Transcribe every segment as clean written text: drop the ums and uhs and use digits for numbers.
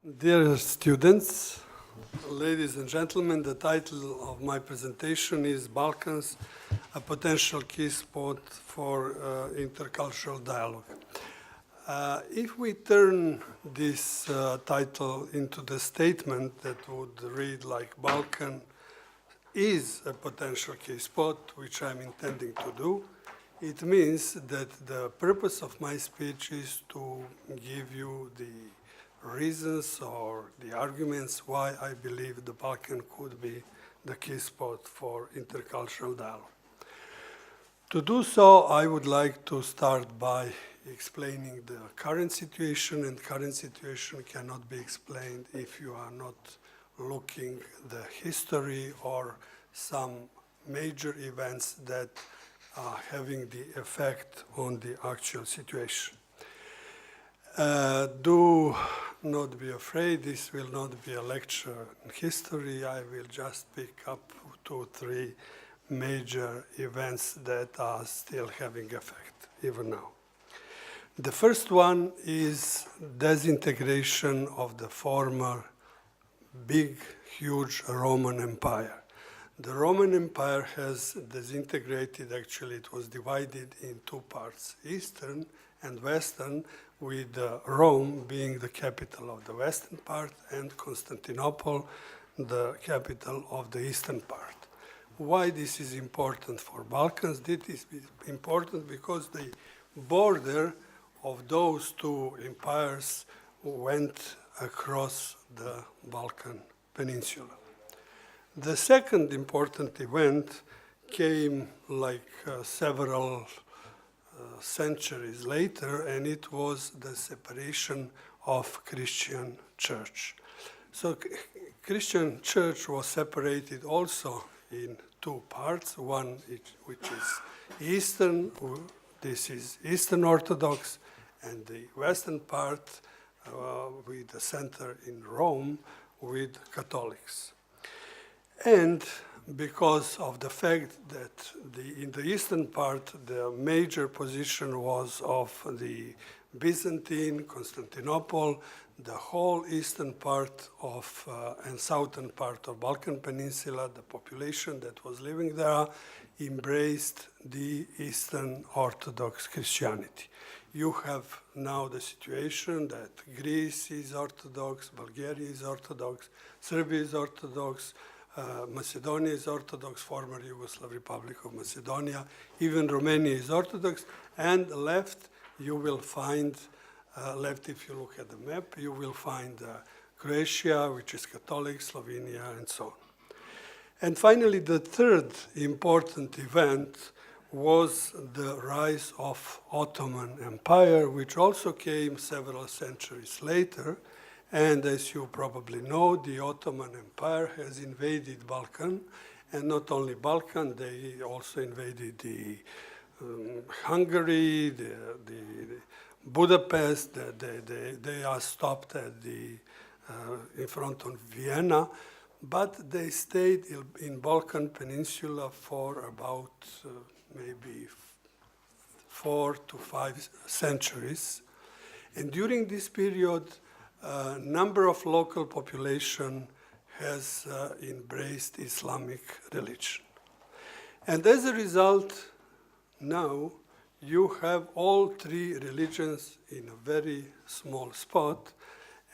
Dear students, ladies and gentlemen, the title of my presentation is Balkans, a potential key spot for intercultural dialogue. If we turn this title into the statement that would read like Balkan is a potential key spot, which I'm intending to do, it means that the purpose of my speech is to give you the reasons or the arguments why I believe the Balkan could be the key spot for intercultural dialogue. To do so, I would like to start by explaining the current situation, and current situation cannot be explained if you are not looking the history or some major events that are having the effect on the actual situation. Do not be afraid, this will not be a lecture in history. I will just pick up 2 or 3 major events that are still having effect, even now. The first one is disintegration of the former big, huge Roman Empire. The Roman Empire has disintegrated, actually it was divided in 2 parts, Eastern and Western, with Rome being the capital of the western part and Constantinople the capital of the eastern part. Why this is important for Balkans? This is important because the border of those 2 empires went across the Balkan Peninsula. The second important event came like several centuries later, and it was the separation of Christian church. So Christian church was separated also in 2 parts, one which is Eastern, this is Eastern Orthodox, and the Western part with the center in Rome with Catholics. And because of the fact that in the eastern part, the major position was of the Byzantine, Constantinople, the whole eastern part of and southern part of Balkan Peninsula, the population that was living there embraced the Eastern Orthodox Christianity. You have now the situation that Greece is Orthodox, Bulgaria is Orthodox, Serbia is Orthodox, Macedonia is Orthodox, former Yugoslav Republic of Macedonia, even Romania is Orthodox, and left you will find, left if you look at the map, you will find Croatia, which is Catholic, Slovenia, and so on. And finally, the third important event was the rise of Ottoman Empire, which also came several centuries later. And as you probably know, the Ottoman Empire has invaded Balkan, and not only Balkan, they also invaded the Hungary, the Budapest, they are stopped at in front of Vienna, but they stayed in Balkan Peninsula for about maybe 4 to 5 centuries. And during this period, number of local population has embraced Islamic religion. And as a result, now you have all 3 religions in a very small spot,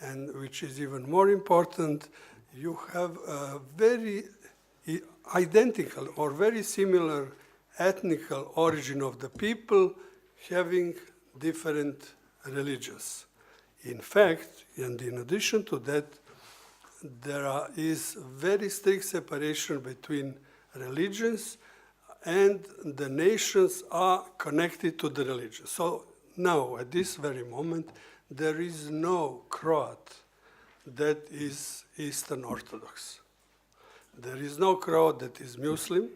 and which is even more important, you have a very identical or very similar ethnical origin of the people having different religions. In fact, and in addition to that, there is very strict separation between religions, and the nations are connected to the religion. So now, at this very moment, there is no Croat that is Eastern Orthodox. There is no Croat that is Muslim.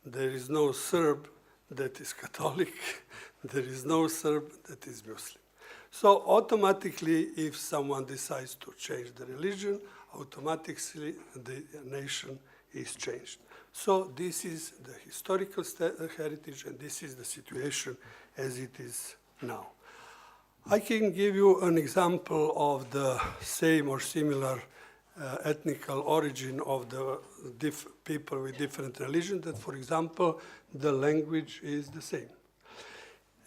There is no Serb that is Catholic. There is no Serb that is Muslim. So automatically, if someone decides to change the religion, automatically the nation is changed. So this is the historical heritage, and this is the situation as it is now. I can give you an example of the same or similar ethnical origin of the people with different religions, that, for example, the language is the same.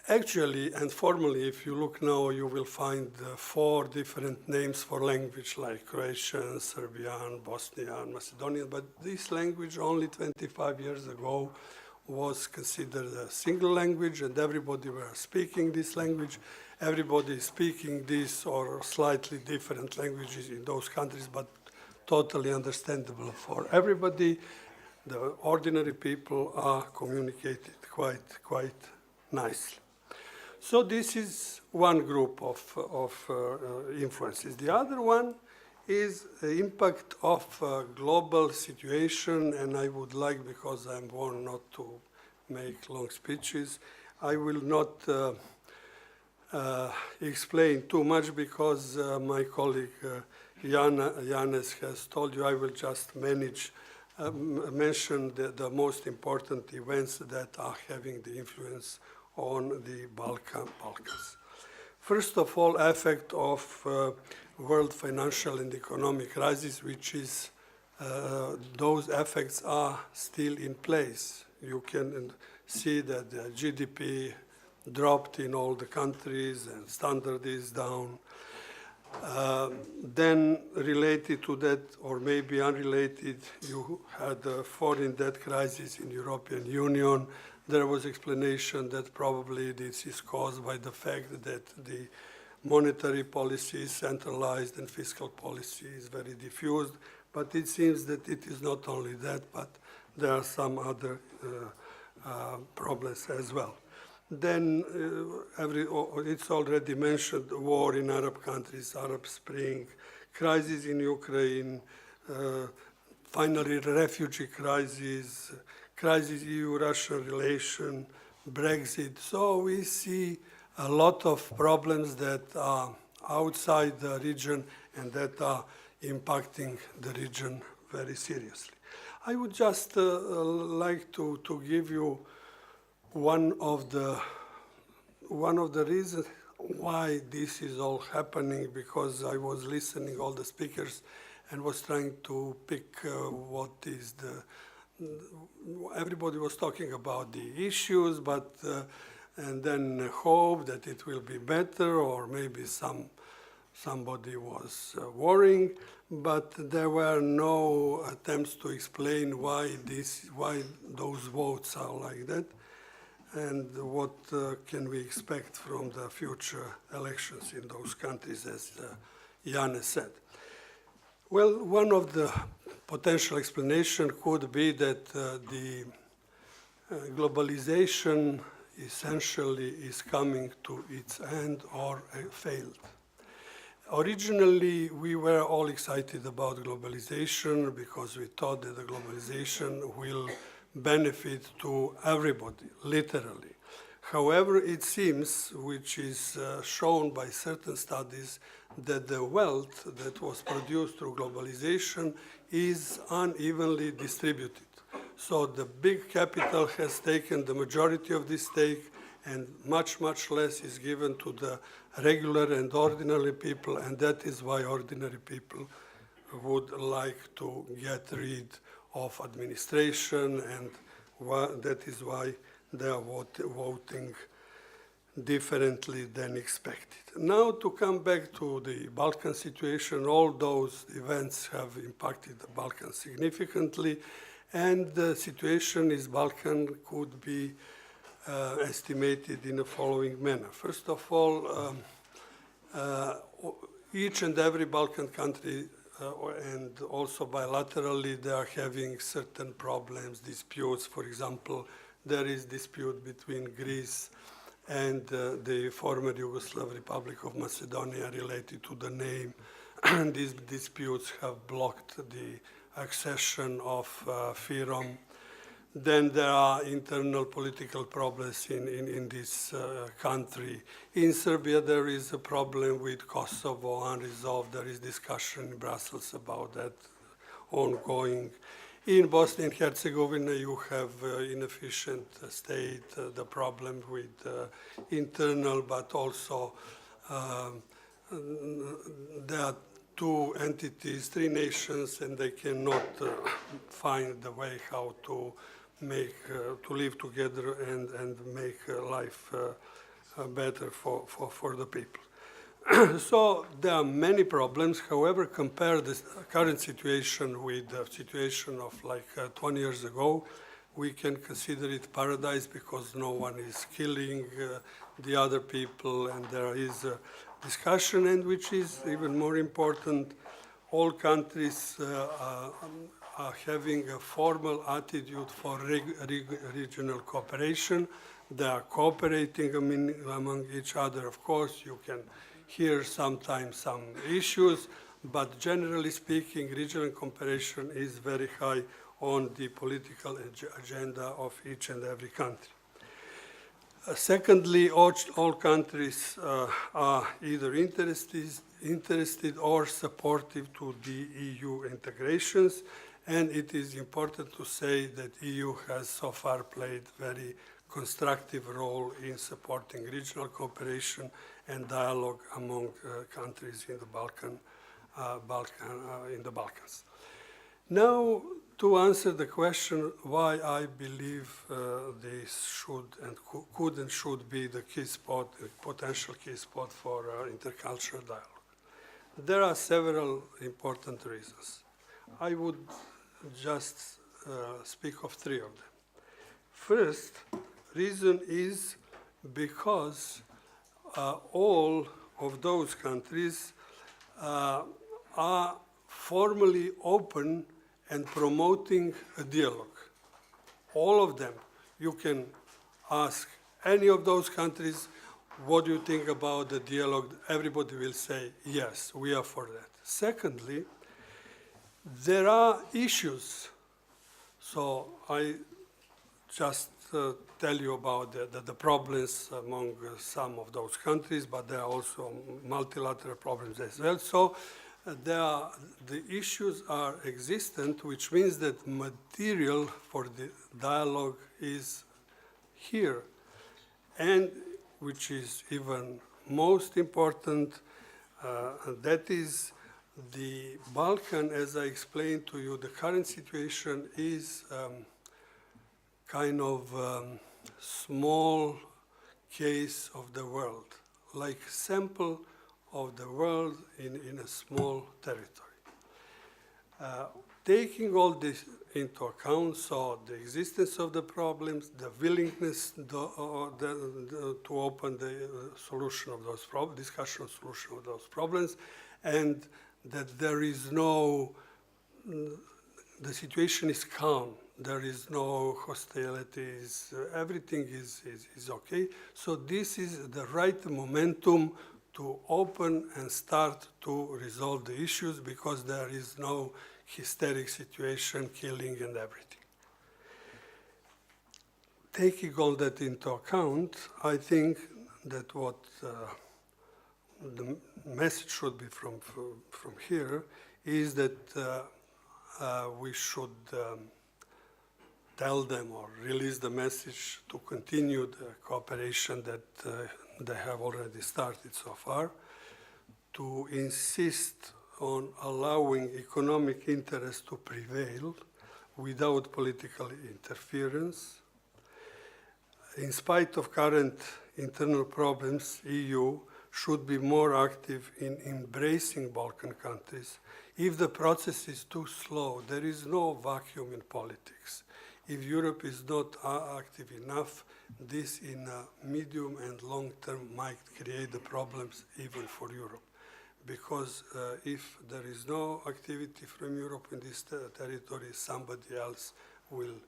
Actually, and formally, if you look now, you will find 4 different names for language, like Croatian, Serbian, Bosnian, Macedonian, but this language only 25 years ago was considered a single language, and everybody were speaking this language. Everybody is speaking this or slightly different languages in those countries, but totally understandable for everybody. The ordinary people are communicated quite nicely. So this is one group of influences. The other one is the impact of global situation, and I would like, because I'm born not to make long speeches, I will not explain too much, because my colleague Janez has told you. I will just mention the most important events that are having the influence on the Balkans. First of all, effect of world financial and economic crisis, which is, those effects are still in place. You can see that the GDP dropped in all the countries and standard is down. Then related to that, or maybe unrelated, you had a foreign debt crisis in European Union. There was explanation that probably this is caused by the fact that the monetary policy is centralized and fiscal policy is very diffused. But it seems that it is not only that, but there are some other problems as well. Then it's already mentioned, war in Arab countries, Arab Spring, crisis in Ukraine, finally refugee crisis, crisis EU-Russia relation, Brexit. So we see a lot of problems that are outside the region and that are impacting the region very seriously. I would just like to give you one of the reasons why this is all happening, because I was listening all the speakers and was trying to pick what is everybody was talking about the issues, but and then hope that it will be better, or maybe somebody was worrying, but there were no attempts to explain why those votes are like that, and what can we expect from the future elections in those countries, as Janez said. Well, one of the potential explanation could be that the globalization essentially is coming to its end or failed. Originally, we were all excited about globalization because we thought that the globalization will benefit to everybody, literally. However, it seems, which is shown by certain studies, that the wealth that was produced through globalization is unevenly distributed. So the big capital has taken the majority of this stake, and much, much less is given to the regular and ordinary people, and that is why ordinary people would like to get rid of administration, and that is why they are voting differently than expected. Now, to come back to the Balkan situation, all those events have impacted the Balkans significantly, and the situation in Balkan could be estimated in the following manner. First of all, each and every Balkan country, and also bilaterally, they are having certain problems, disputes. For example, there is dispute between Greece and the former Yugoslav Republic of Macedonia related to the name. These disputes have blocked the accession of FYROM. Then there are internal political problems in this country. In Serbia, there is a problem with Kosovo unresolved. There is discussion in Brussels about that ongoing. In Bosnia and Herzegovina, you have inefficient state, the problem with internal, but also um, there are two entities, three nations, and they cannot find the way how to make, to live together and make life better for the people. So there are many problems. However, compare the current situation with the situation of like 20 years ago, we can consider it paradise because no one is killing the other people, and there is a discussion, and which is even more important, all countries are having a formal attitude for regional cooperation. They are cooperating among each other. Of course, you can hear sometimes some issues, but generally speaking, regional cooperation is very high on the political agenda of each and every country. Secondly, all countries are either interested or supportive to the EU integrations, and it is important to say that EU has so far played very constructive role in supporting regional cooperation and dialogue among countries in the Balkans. Now, to answer the question why I believe this should and could and should be the key spot, the potential key spot for intercultural dialogue. There are several important reasons. I would just speak of three of them. First reason is because all of those countries are formally open and promoting a dialogue. All of them. You can ask any of those countries, what do you think about the dialogue? Everybody will say, yes, we are for that. Secondly, there are issues. So I just tell you about the problems among some of those countries, but there are also multilateral problems as well. So the issues are existent, which means that material for the dialogue is here. And which is even most important, that is the Balkan, as I explained to you, the current situation is kind of small case of the world, like sample of the world in a small territory. Taking all this into account, so the existence of the problems, the willingness to open the solution of those problems, discussion of solution of those problems, and that there is no, the situation is calm, there is no hostilities, everything is okay. So this is the right momentum to open and start to resolve the issues because there is no hysteric situation, killing and everything. Taking all that into account, I think that what the message should be from here is that we should tell them or release the message to continue the cooperation that they have already started so far, to insist on allowing economic interest to prevail without political interference. In spite of current internal problems, EU should be more active in embracing Balkan countries. If the process is too slow, there is no vacuum in politics. If Europe is not active enough, this in a medium and long term might create the problems even for Europe. Because if there is no activity from Europe in this territory, somebody else will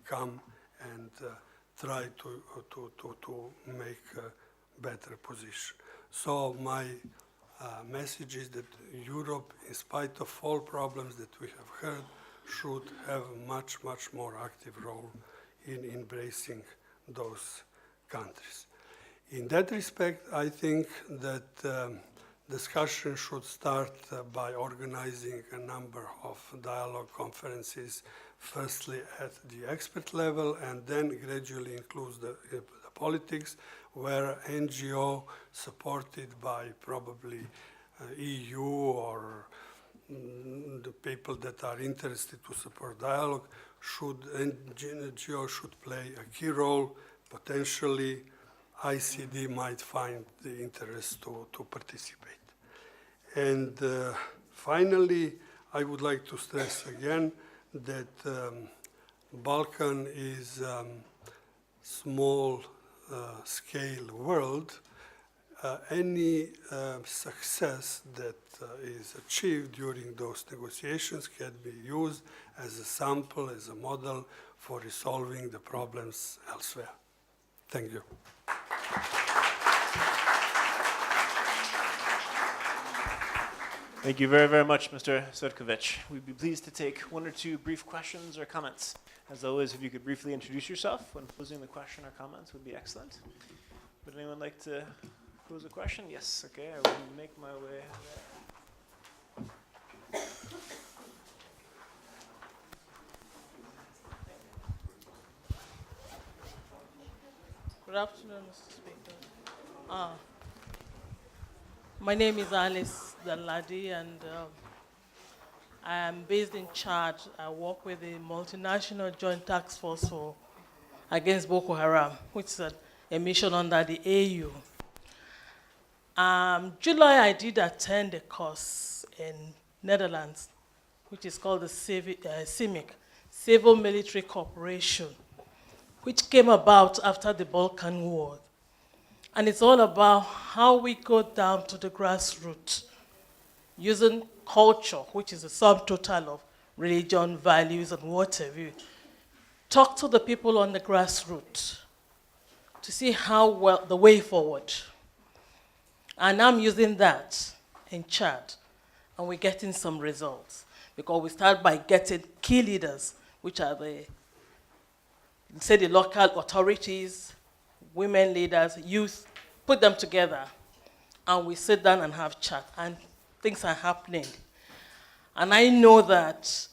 come and try to make a better position. So my message is that Europe, in spite of all problems that we have heard, should have a much, much more active role in embracing those countries. In that respect, I think that discussion should start by organizing a number of dialogue conferences, firstly at the expert level, and then gradually include the politics, where NGO supported by probably EU or the people that are interested to support dialogue, NGO should play a key role. Potentially, ICD might find the interest to participate. And finally, I would like to stress again that Balkan is small scale world. Any success that is achieved during those negotiations can be used as a sample, as a model for resolving the problems elsewhere. Thank you. Thank you very, very much, Mr. Cvetkovic. We'd be pleased to take one or two brief questions or comments. As always, if you could briefly introduce yourself when posing the question or comments would be excellent. Would anyone like to pose a question? Yes, okay, I will make my way there. Good afternoon, Mr. Speaker. My name is Alice Danladi, and I am based in Chad. I work with the Multinational Joint Task Force against Boko Haram, which is a mission under the AU. July, I did attend a course in Netherlands, which is called the CIMIC, Civil Military Cooperation, which came about after the Balkan War. And it's all about how we go down to the grassroots using culture, which is a sum total of religion, values, and whatever. Talk to the people on the grassroots to see how well the way forward. And I'm using that in Chad, and we're getting some results. Because we start by getting key leaders, which are the local authorities, women leaders, youth, put them together, and we sit down and have chat, and things are happening. And I know that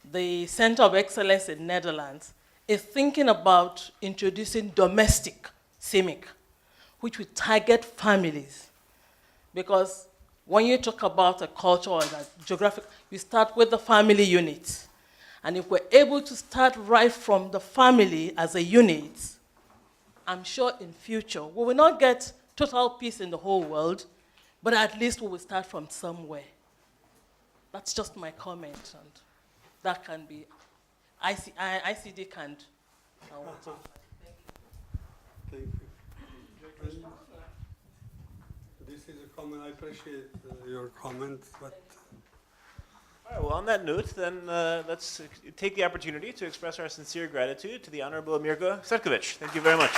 the Center of Excellence in Netherlands is thinking about introducing domestic CIMIC, which will target families. Because when you talk about a culture or a geographic, you start with the family unit. And if we're able to start right from the family as a unit, I'm sure in future, we will not get total peace in the whole world, but at least we will start from somewhere. That's just my comment, and that can be, ICD can't. Thank you. This is a comment. I appreciate your comment, but. All right, well, on that note, then let's take the opportunity to express our sincere gratitude to the Honorable Mirko Cvetkovic. Thank you very much.